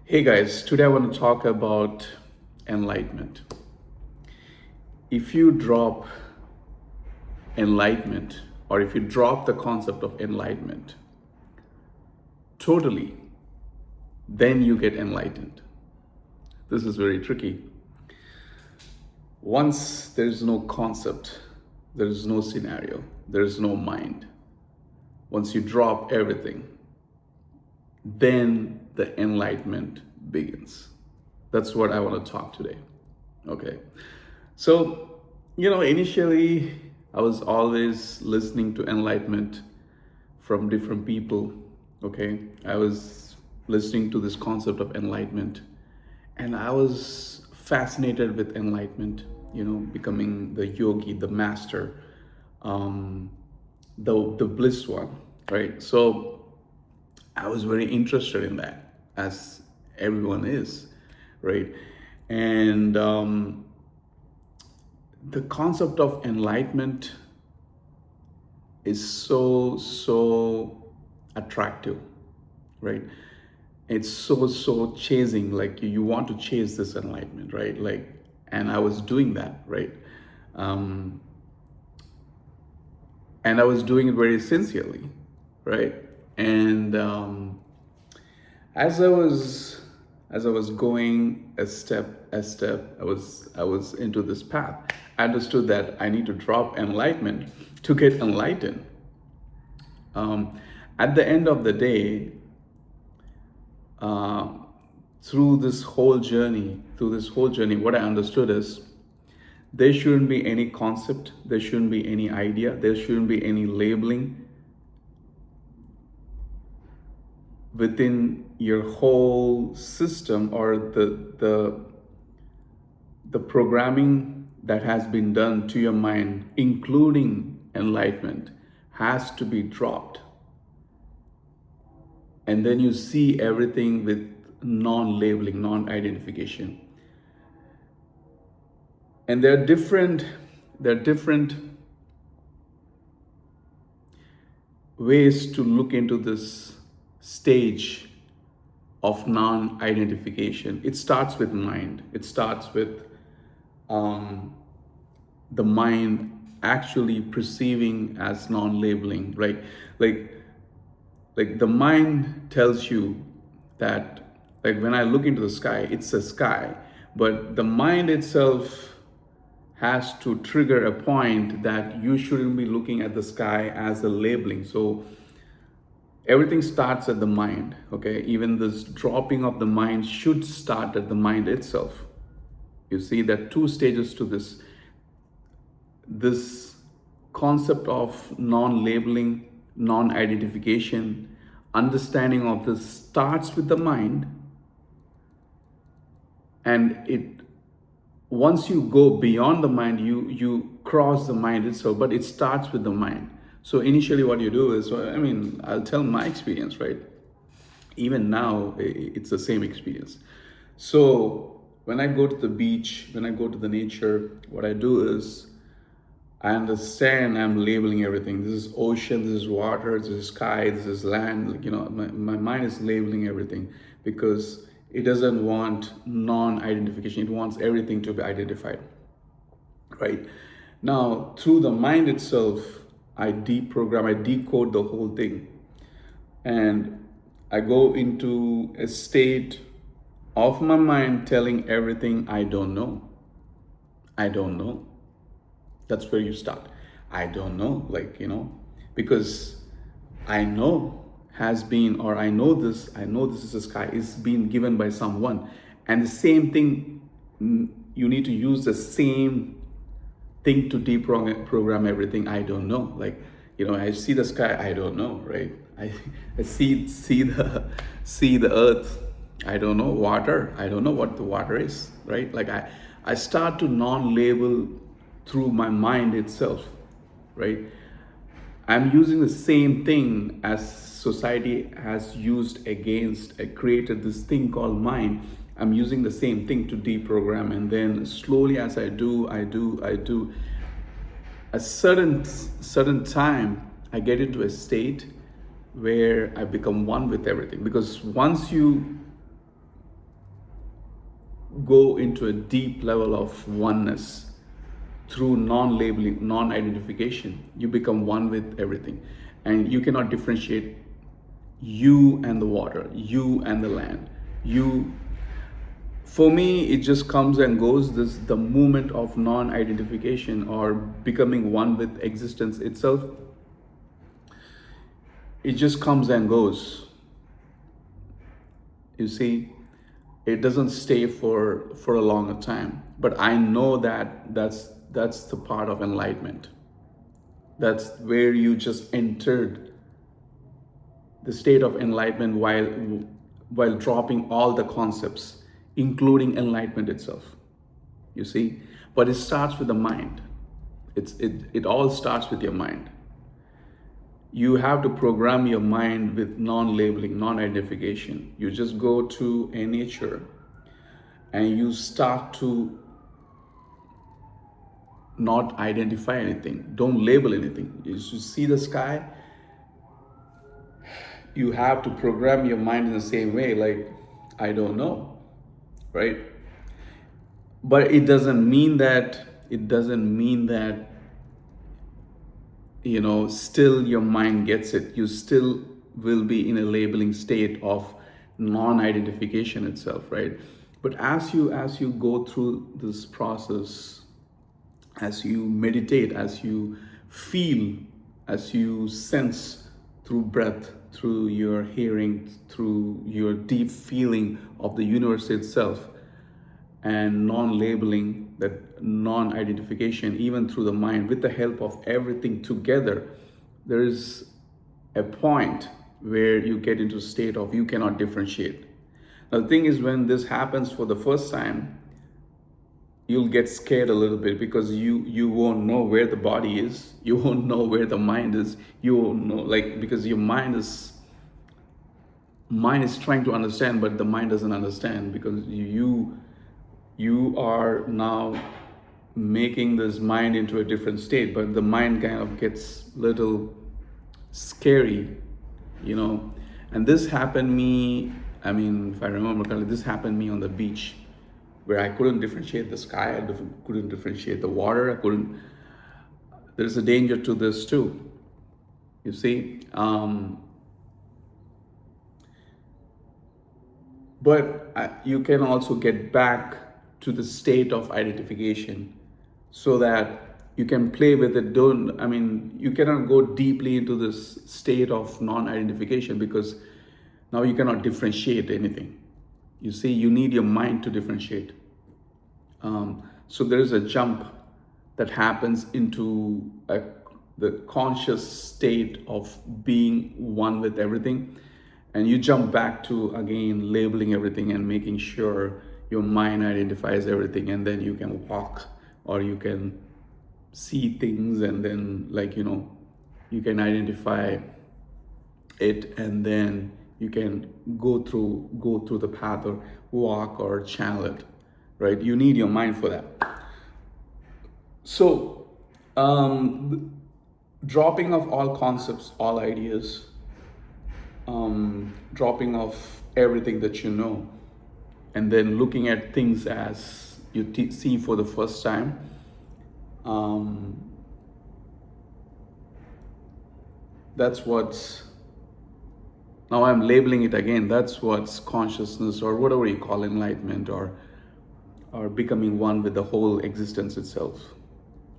Hey guys, today I want to talk about enlightenment. If you drop enlightenment, or if you drop the concept of enlightenment totally, then you get enlightened. This is very tricky. Once there's no concept, there's no scenario, there's no mind. Once you drop everything, then the enlightenment begins. That's what I want to talk today. Okay. So, initially I was always listening to enlightenment from different people. Okay. I was listening to this concept of enlightenment and I was fascinated with enlightenment, becoming the yogi, the master, um, the bliss one, right? So I was very interested in that, as everyone is, right? And the concept of enlightenment is so attractive, right? It's so chasing, like you want to chase this enlightenment, right? Like, and I was doing that, right? Um, and I was doing it very sincerely, right? And as I was as I was going a step, I was into this path. I understood that I need to drop enlightenment to get enlightened. Um, at the end of the day, uh, through this whole journey, what I understood is there shouldn't be any concept, there shouldn't be any idea, there shouldn't be any labeling within your whole system, or the programming that has been done to your mind, including enlightenment, has to be dropped. And then you see everything with non-labeling, non-identification. And there are different ways to look into this stage of non-identification. It starts with mind. It starts with um, the mind actually perceiving as non-labeling, right? Like, like the mind tells you that, like when I look into the sky, it's a sky, but the mind itself has to trigger a point that you shouldn't be looking at the sky as a labeling. So everything starts at the mind. Okay, even this dropping of the mind should start at the mind itself. You see, there are two stages to this concept of non-labeling, non-identification. Understanding of this starts with the mind, and it once you go beyond the mind, you cross the mind itself, but it starts with the mind. So initially what you do is, I mean, I'll tell my experience, right? Even now it's the same experience. So when I go to the beach, when I go to the nature, what I do is I understand I'm labeling everything. This is ocean, this is water, this is sky, this is land. Like, my mind is labeling everything because it doesn't want non-identification. It wants everything to be identified, right? Now, through the mind itself, I deprogram, I decode the whole thing. And I go into a state of my mind telling everything I don't know. I don't know. That's where you start. I don't know, because I know has been, or I know this is a sky, is being given by someone. And the same thing, you need to use the same thing to deprogram everything I don't know. Like, I see the sky, I don't know, right? I see the earth, I don't know. Water, I don't know what the water is, right? Like I start to non-label through my mind itself, right? I'm using the same thing as society has used against, created this thing called mind. I'm using the same thing to deprogram, and then slowly, as I do, a certain time, I get into a state where I become one with everything. Because once you go into a deep level of oneness through non-labeling, non-identification. You become one with everything, and you cannot differentiate you and the water, you and the land. You, for me, it just comes and goes. This the moment of non-identification or becoming one with existence itself. It just comes and goes. You see, it doesn't stay for a longer time. But I know that that's the part of enlightenment. That's where you just entered the state of enlightenment while dropping all the concepts, including enlightenment itself. You see, but it starts with the mind. It all starts with your mind. You have to program your mind with non-labeling, non-identification. You just go to a nature and you start to not identify anything. Don't label anything. You see the sky, you have to program your mind in the same way, like, I don't know, right? But it doesn't mean that still your mind gets it. You still will be in a labeling state of non-identification itself, right? But as you go through this process, as you meditate, as you feel, as you sense through breath, through your hearing, through your deep feeling of the universe itself, and non-labeling, that non-identification, even through the mind, with the help of everything together, there is a point where you get into a state of you cannot differentiate. Now the thing is, when this happens for the first time, you'll get scared a little bit, because you won't know where the body is, you won't know where the mind is, you won't know, like, because your mind is trying to understand, but the mind doesn't understand, because you are now making this mind into a different state, but the mind kind of gets little scary. And this happened me, I mean, if I remember correctly, this happened me on the beach, where I couldn't differentiate the sky, couldn't differentiate the water, there's a danger to this too, you see. But you can also get back to the state of identification, so that you can play with it. You cannot go deeply into this state of non-identification, because now you cannot differentiate anything. You see, you need your mind to differentiate. So there is a jump that happens into the conscious state of being one with everything. And you jump back to, again, labeling everything and making sure your mind identifies everything. And then you can walk, or you can see things, and then, you can identify it, and then you can go through the path, or walk, or channel it, right? You need your mind for that. So dropping of all concepts, all ideas, dropping of everything that you know, and then looking at things as you see for the first time. That's what's, now I'm labeling it again, that's what's consciousness, or whatever you call enlightenment, or becoming one with the whole existence itself.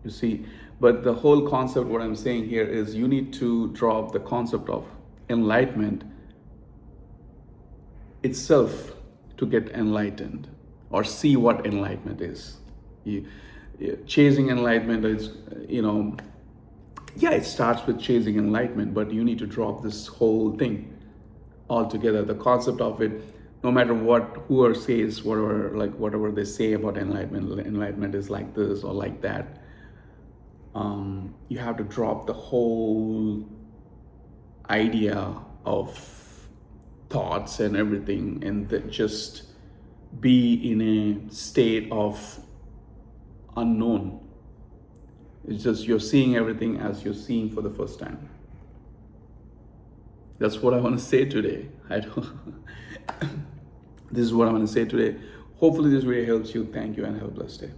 You see, but the whole concept, what I'm saying here is, you need to drop the concept of enlightenment itself to get enlightened, or see what enlightenment is. Chasing enlightenment is, it starts with chasing enlightenment, but you need to drop this whole thing altogether. The concept of it, no matter whoever says whatever they say about enlightenment is like this or like that. You have to drop the whole idea of thoughts and everything, and just be in a state of unknown. It's just you're seeing everything as you're seeing for the first time. That's what I want to say today. This is what I want to say today. Hopefully this video helps you. Thank you and have a blessed day.